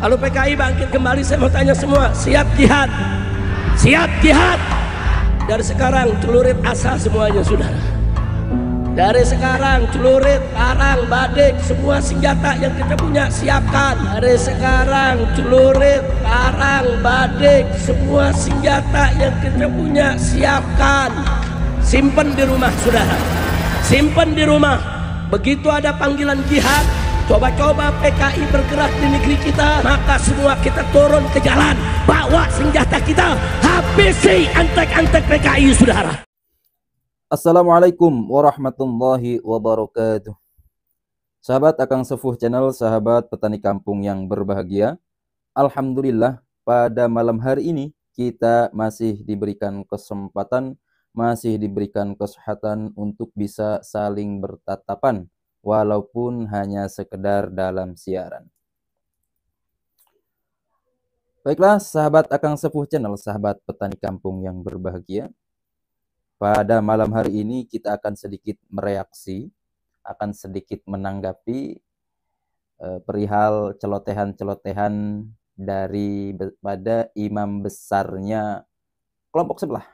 Kalau PKI bangkit kembali, saya mau tanya semua, siap jihad? Siap jihad? Dari sekarang celurit asa semuanya, saudara. Dari sekarang celurit, parang, badik, semua senjata yang kita punya siapkan. Dari sekarang celurit, parang, badik, semua senjata yang kita punya siapkan. Simpen di rumah, saudara. Simpen di rumah. Begitu ada panggilan jihad, coba-coba PKI bergerak di negeri kita, maka semua kita turun ke jalan, bawa senjata kita, habisi antek-antek PKI, saudara. Assalamualaikum warahmatullahi wabarakatuh. Sahabat Akang Sepuh Channel, sahabat petani kampung yang berbahagia, alhamdulillah pada malam hari ini kita masih diberikan kesempatan, masih diberikan kesehatan untuk bisa saling bertatapan walaupun hanya sekedar dalam siaran. Baiklah sahabat Akang Sepuh Channel, sahabat petani kampung yang berbahagia, pada malam hari ini kita akan sedikit mereaksi, akan sedikit menanggapi perihal celotehan-celotehan pada imam besarnya kelompok sebelah.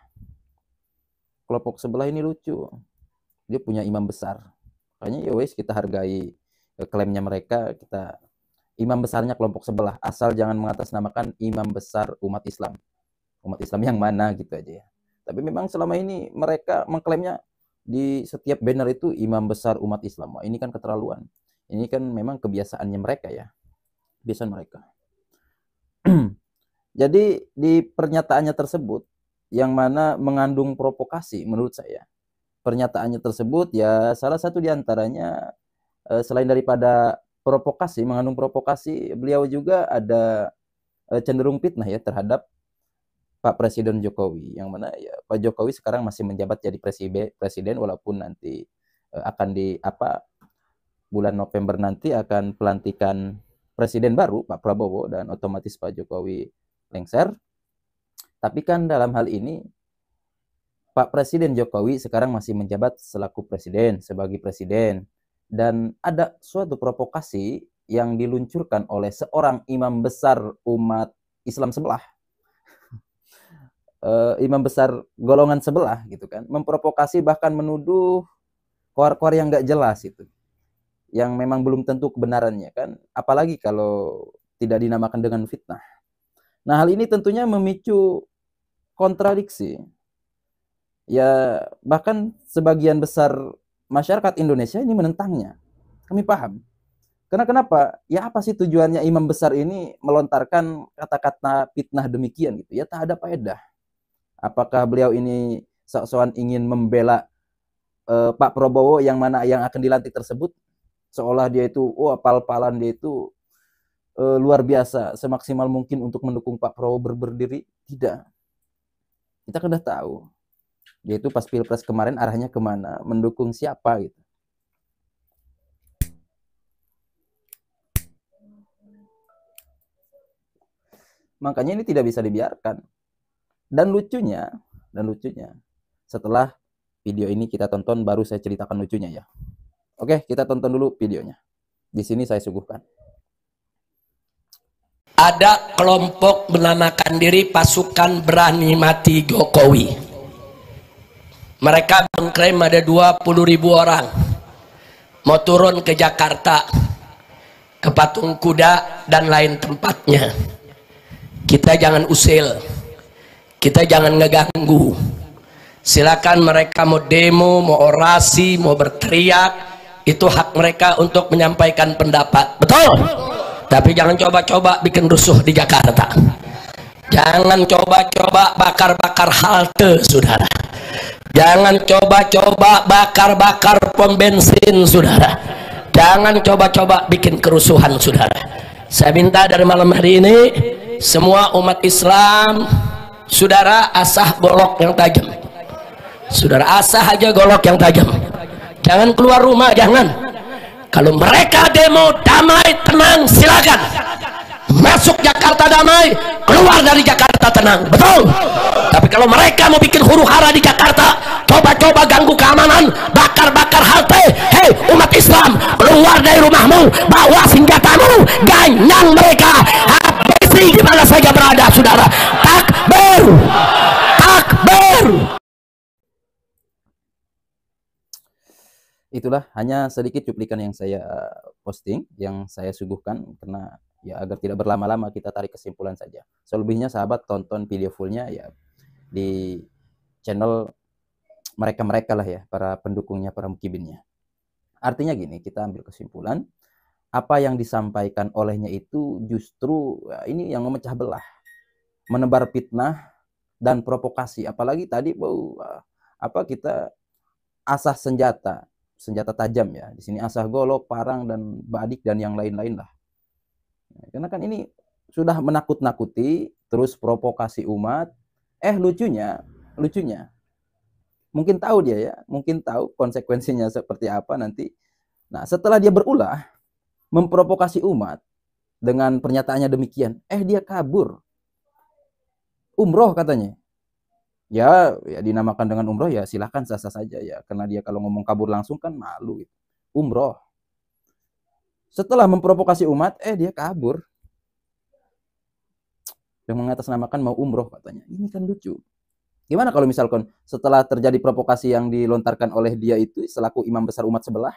Kelompok sebelah ini lucu, dia punya imam besar. Makanya ya wes, kita hargai klaimnya mereka, kita imam besarnya kelompok sebelah, asal jangan mengatasnamakan imam besar umat Islam. Umat Islam yang mana gitu aja ya. Tapi memang selama ini mereka mengklaimnya di setiap banner itu imam besar umat Islam. Wah, ini kan keterlaluan. Ini kan memang kebiasaannya mereka ya. Kebiasaan mereka. Jadi di pernyataannya tersebut yang mana mengandung provokasi menurut saya. Pernyataannya tersebut ya salah satu diantaranya selain daripada provokasi, mengandung provokasi, beliau juga ada cenderung fitnah ya terhadap Pak Presiden Jokowi, yang mana ya Pak Jokowi sekarang masih menjabat jadi presiden walaupun nanti akan bulan November nanti akan pelantikan presiden baru Pak Prabowo dan otomatis Pak Jokowi lengser. Tapi kan dalam hal ini Pak Presiden Jokowi sekarang masih menjabat selaku presiden, sebagai presiden, dan ada suatu provokasi yang diluncurkan oleh seorang imam besar umat Islam sebelah. Imam besar golongan sebelah gitu kan, memprovokasi bahkan menuduh koar-koar yang nggak jelas itu, yang memang belum tentu kebenarannya kan, apalagi kalau tidak dinamakan dengan fitnah. Nah hal ini tentunya memicu kontradiksi ya, bahkan sebagian besar masyarakat Indonesia ini menentangnya. Kami paham. Karena kenapa? Ya apa sih tujuannya imam besar ini melontarkan kata-kata fitnah demikian gitu ya, tak ada faedah. Apakah beliau ini sok-sokan ingin membela Pak Prabowo yang mana yang akan dilantik tersebut? Seolah dia itu, pal-palan dia itu luar biasa, semaksimal mungkin untuk mendukung Pak Prabowo berdiri. Tidak. Kita kan udah tahu. Dia itu pas Pilpres kemarin arahnya kemana, mendukung siapa gitu. Makanya ini tidak bisa dibiarkan. Dan lucunya, setelah video ini kita tonton, baru saya ceritakan lucunya ya. Oke, kita tonton dulu videonya. Di sini saya suguhkan. Ada kelompok menamakan diri pasukan berani mati Jokowi. Mereka mengklaim ada 20.000 orang. Mau turun ke Jakarta, ke Patung Kuda, dan lain tempatnya. Kita jangan usil. Kita jangan ngeganggu. Silakan mereka mau demo, mau orasi, mau berteriak, itu hak mereka untuk menyampaikan pendapat. Betul? Tapi jangan coba-coba bikin rusuh di Jakarta. Jangan coba-coba bakar-bakar halte, saudara. Jangan coba-coba bakar-bakar pom bensin, saudara. Jangan coba-coba bikin kerusuhan, saudara. Saya minta dari malam hari ini, semua umat Islam, saudara asah golok yang tajam. Saudara asah aja golok yang tajam. Jangan keluar rumah, jangan. Kalau mereka demo damai, tenang, silakan. Masuk Jakarta damai, keluar dari Jakarta tenang. Betul? Tapi kalau mereka mau bikin huru hara di Jakarta, coba-coba ganggu keamanan, bakar-bakar halte, hei umat Islam, keluar dari rumahmu, bawa senjatamu, ganyang mereka. Itulah hanya sedikit cuplikan yang saya posting, yang saya suguhkan, karena ya agar tidak berlama-lama kita tarik kesimpulan saja. Selebihnya sahabat tonton video fullnya ya di channel mereka-mereka lah ya, para pendukungnya, para mukibinnya. Artinya gini, kita ambil kesimpulan, apa yang disampaikan olehnya itu justru ya, ini yang memecah belah, menebar fitnah dan provokasi. Apalagi tadi kita asah senjata tajam ya. Di sini asah golok, parang dan badik dan yang lain-lain lah. Karena kan ini sudah menakut-nakuti, terus provokasi umat. Lucunya, mungkin tahu dia ya, mungkin tahu konsekuensinya seperti apa nanti. Nah, setelah dia berulah memprovokasi umat dengan pernyataannya demikian, dia kabur. Umroh katanya. Ya dinamakan dengan umroh ya silahkan sah-sah saja ya, karena dia kalau ngomong kabur langsung kan malu gitu. Umroh. Setelah memprovokasi umat, dia kabur. Yang mengatasnamakan mau umroh katanya. Ini kan lucu. Gimana kalau misalkan setelah terjadi provokasi yang dilontarkan oleh dia itu selaku imam besar umat sebelah,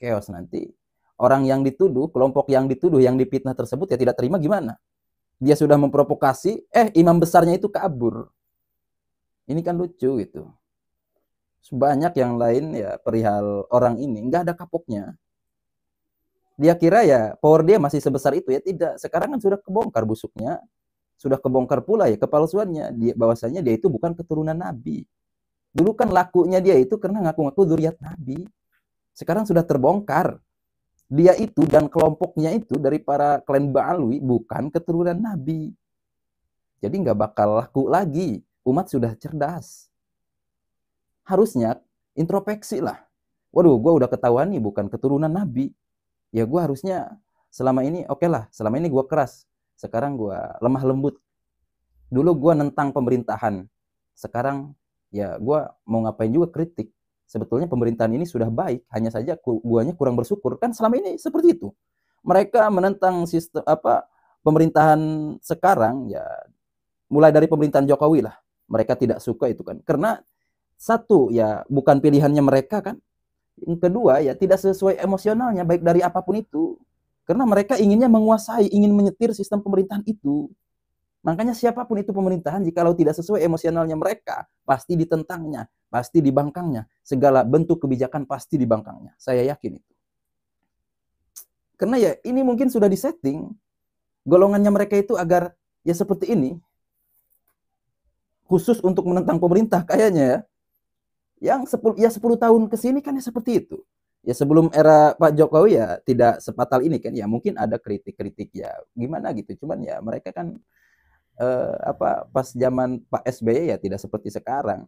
chaos nanti. Orang yang dituduh, kelompok yang dituduh, yang dipitnah tersebut ya tidak terima gimana? Dia sudah memprovokasi, imam besarnya itu kabur. Ini kan lucu gitu. Sebanyak yang lain ya perihal orang ini nggak ada kapoknya. Dia kira ya power dia masih sebesar itu ya, tidak. Sekarang kan sudah kebongkar busuknya, sudah kebongkar pula ya kepalsuannya. Bahwasanya dia itu bukan keturunan Nabi. Dulu kan lakunya dia itu karena ngaku-ngaku zuriat Nabi. Sekarang sudah terbongkar. Dia itu dan kelompoknya itu dari para klan Ba'alwi bukan keturunan Nabi. Jadi nggak bakal laku lagi. Umat sudah cerdas. Harusnya introspeksi lah. Waduh, gue udah ketahuan nih bukan keturunan Nabi. Ya gue harusnya selama ini oke lah. Selama ini gue keras. Sekarang gue lemah lembut. Dulu gue nentang pemerintahan. Sekarang ya gue mau ngapain juga kritik. Sebetulnya pemerintahan ini sudah baik. Hanya saja guanya kurang bersyukur. Kan selama ini seperti itu. Mereka menentang sistem pemerintahan sekarang ya mulai dari pemerintahan Jokowi lah. Mereka tidak suka itu kan. Karena satu, ya bukan pilihannya mereka kan. Yang kedua, ya tidak sesuai emosionalnya, baik dari apapun itu. Karena mereka inginnya menguasai, ingin menyetir sistem pemerintahan itu. Makanya siapapun itu pemerintahan, jikalau tidak sesuai emosionalnya mereka, pasti ditentangnya, pasti dibangkangnya. Segala bentuk kebijakan pasti dibangkangnya. Saya yakin itu. Karena ya ini mungkin sudah disetting. Golongannya mereka itu agar ya seperti ini. Khusus untuk menentang pemerintah kayaknya ya. Yang 10 tahun ke sini kan ya seperti itu. Ya sebelum era Pak Jokowi ya tidak sepatal ini kan ya, mungkin ada kritik-kritik ya gimana gitu. Cuman ya mereka kan pas zaman Pak SBY ya tidak seperti sekarang.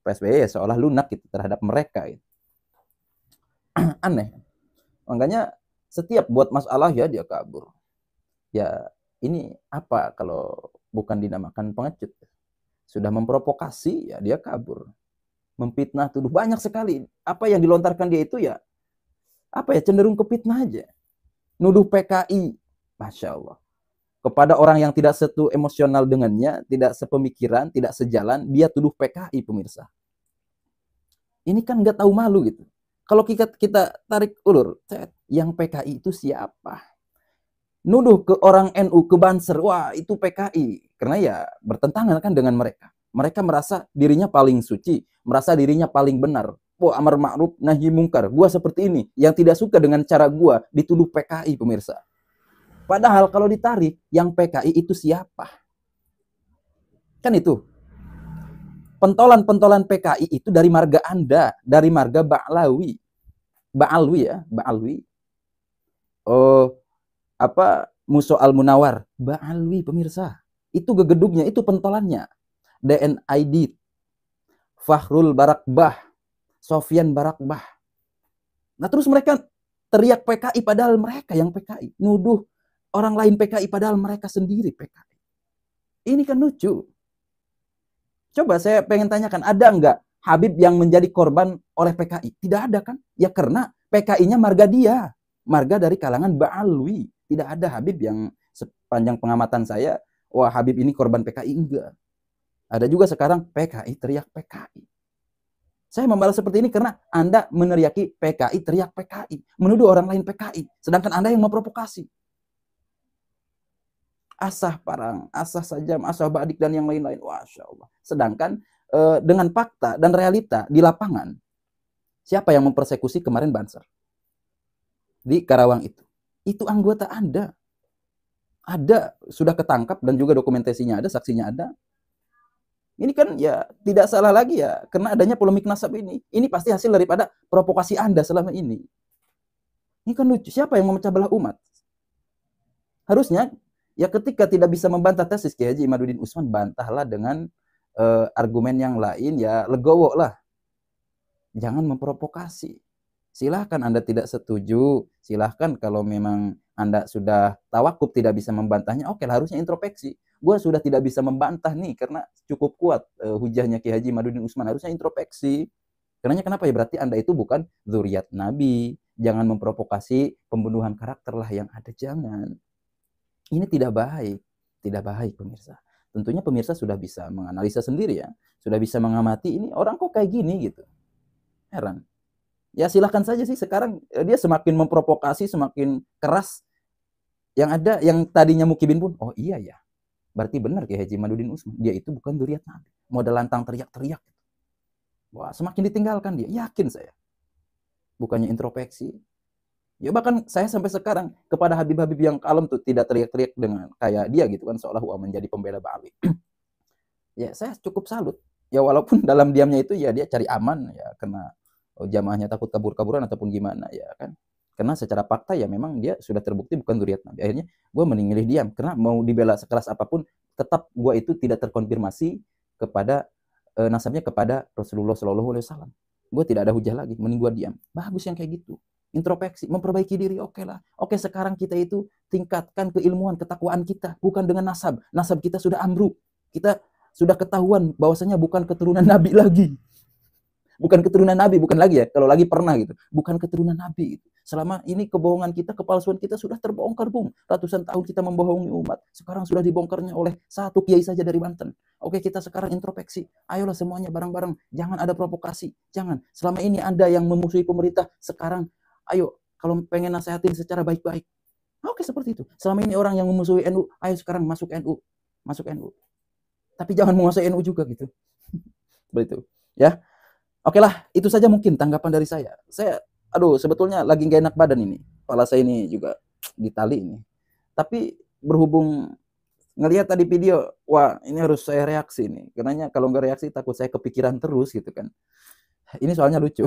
Pak SBY ya seolah lunak gitu terhadap mereka gitu. Aneh. Makanya setiap buat masalah ya dia kabur. Ya ini apa kalau bukan dinamakan pengecut? Sudah memprovokasi, ya dia kabur. Memfitnah, tuduh banyak sekali. Apa yang dilontarkan dia itu ya, cenderung ke fitnah aja. Nuduh PKI, Masya Allah. Kepada orang yang tidak satu emosional dengannya, tidak sepemikiran, tidak sejalan, dia tuduh PKI, pemirsa. Ini kan nggak tahu malu gitu. Kalau kita tarik ulur, yang PKI itu siapa? Nuduh ke orang NU, ke Banser, wah itu PKI. Karena ya bertentangan kan dengan mereka. Mereka merasa dirinya paling suci, merasa dirinya paling benar. Wah, amar ma'ruf nahi mungkar. Gua seperti ini. Yang tidak suka dengan cara gua dituduh PKI, pemirsa. Padahal kalau ditarik, yang PKI itu siapa? Kan itu. Pentolan-pentolan PKI itu dari marga Anda, dari marga Ba'alawi. Ba'alwi ya, Ba'alwi. Muso Al-Munawar, Ba'alwi pemirsa. Itu gegedugnya, itu pentolannya. DNID, Fahrul Barakbah, Sofyan Barakbah. Nah terus mereka teriak PKI padahal mereka yang PKI. Nuduh orang lain PKI padahal mereka sendiri PKI. Ini kan lucu. Coba saya pengen tanyakan, ada nggak Habib yang menjadi korban oleh PKI? Tidak ada kan? Ya karena PKI-nya marga dia. Marga dari kalangan Ba'alwi. Tidak ada Habib yang sepanjang pengamatan saya, wah Habib ini korban PKI, enggak. Ada juga sekarang PKI teriak PKI. Saya membalas seperti ini karena Anda meneriaki PKI teriak PKI, menuduh orang lain PKI, sedangkan Anda yang memprovokasi. Asah parang, asah sajam, asah badik dan yang lain-lain. Masya Allah. Sedangkan dengan fakta dan realita di lapangan, siapa yang mempersekusi kemarin Banser di Karawang itu? Itu anggota Anda. Ada, sudah ketangkap dan juga dokumentasinya ada, saksinya ada. Ini kan ya tidak salah lagi ya, karena adanya polemik nasab ini. Ini pasti hasil daripada provokasi Anda selama ini. Ini kan lucu, siapa yang memecah belah umat? Harusnya ya ketika tidak bisa membantah tesis Kiai Haji Imaduddin Usman, bantahlah dengan argumen yang lain, ya legowo lah. Jangan memprovokasi. Silahkan Anda tidak setuju, silahkan kalau memang Anda sudah tawakuf tidak bisa membantahnya, oke lah, harusnya introspeksi. Gue sudah tidak bisa membantah nih karena cukup kuat hujahnya Kiai Haji Imaduddin Usman, harusnya introspeksi. Karena kenapa ya? Berarti Anda itu bukan zuriat Nabi. Jangan memprovokasi pembunuhan karakter lah yang ada, jangan. Ini tidak baik, tidak baik pemirsa. Tentunya pemirsa sudah bisa menganalisa sendiri ya, sudah bisa mengamati ini orang kok kayak gini gitu. Heran. Ya silahkan saja sih, sekarang dia semakin memprovokasi, semakin keras. Yang ada, yang tadinya Mukibin pun, oh iya ya, berarti benar Kiai Haji Imaduddin Usman, dia itu bukan zuriat Nabi. Modal lantang teriak-teriak. Wah, semakin ditinggalkan dia, yakin saya. Bukannya introspeksi. Ya bahkan saya sampai sekarang kepada Habib-Habib yang kalem tuh tidak teriak-teriak dengan kayak dia gitu kan, seolah menjadi pembela Ba'ali. Ya saya cukup salut. Ya walaupun dalam diamnya itu ya dia cari aman ya, karena jamaahnya takut kabur-kaburan ataupun gimana ya kan. Karena secara fakta ya memang dia sudah terbukti bukan zuriat Nabi. Akhirnya gue memilih diam karena mau dibela sekeras apapun tetap gue itu tidak terkonfirmasi kepada nasabnya kepada Rasulullah Shallallahu Alaihi Wasallam. Gue tidak ada hujah lagi, mending gue diam. Bagus yang kayak gitu. Introspeksi, memperbaiki diri, oke lah. Oke, sekarang kita itu tingkatkan keilmuan, ketakwaan kita, bukan dengan nasab. Nasab kita sudah ambruk. Kita sudah ketahuan bahwasanya bukan keturunan Nabi lagi. Bukan keturunan Nabi, bukan lagi ya, kalau lagi pernah gitu. Bukan keturunan Nabi gitu. Selama ini kebohongan kita, kepalsuan kita sudah terbongkar, Bung. Ratusan tahun kita membohongi umat. Sekarang sudah dibongkarnya oleh satu kiai saja dari Banten. Oke, kita sekarang introspeksi. Ayolah semuanya bareng-bareng. Jangan ada provokasi. Jangan. Selama ini Anda yang memusuhi pemerintah, sekarang ayo kalau pengen nasehatin secara baik-baik. Oke, seperti itu. Selama ini orang yang memusuhi NU, ayo sekarang masuk NU. Masuk NU. Tapi jangan menguasai NU juga gitu. Seperti itu. Ya. Oke lah, itu saja mungkin tanggapan dari saya. Saya, sebetulnya lagi gak enak badan ini. Kepala saya ini juga ditali ini. Tapi berhubung ngelihat tadi video, wah ini harus saya reaksi nih. Karena kalau nggak reaksi takut saya kepikiran terus gitu kan. Ini soalnya lucu.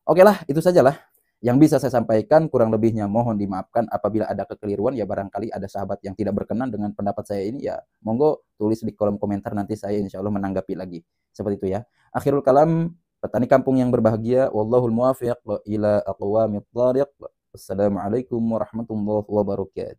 Oke lah, itu sajalah yang bisa saya sampaikan. Kurang lebihnya mohon dimaafkan apabila ada kekeliruan. Ya barangkali ada sahabat yang tidak berkenan dengan pendapat saya ini, ya monggo tulis di kolom komentar, nanti saya insya Allah menanggapi lagi. Seperti itu ya. Akhirul kalam, petani kampung yang berbahagia, wallahul muwaffiq ila aqwamit thariq. Wassalamualaikum warahmatullahi wabarakatuh.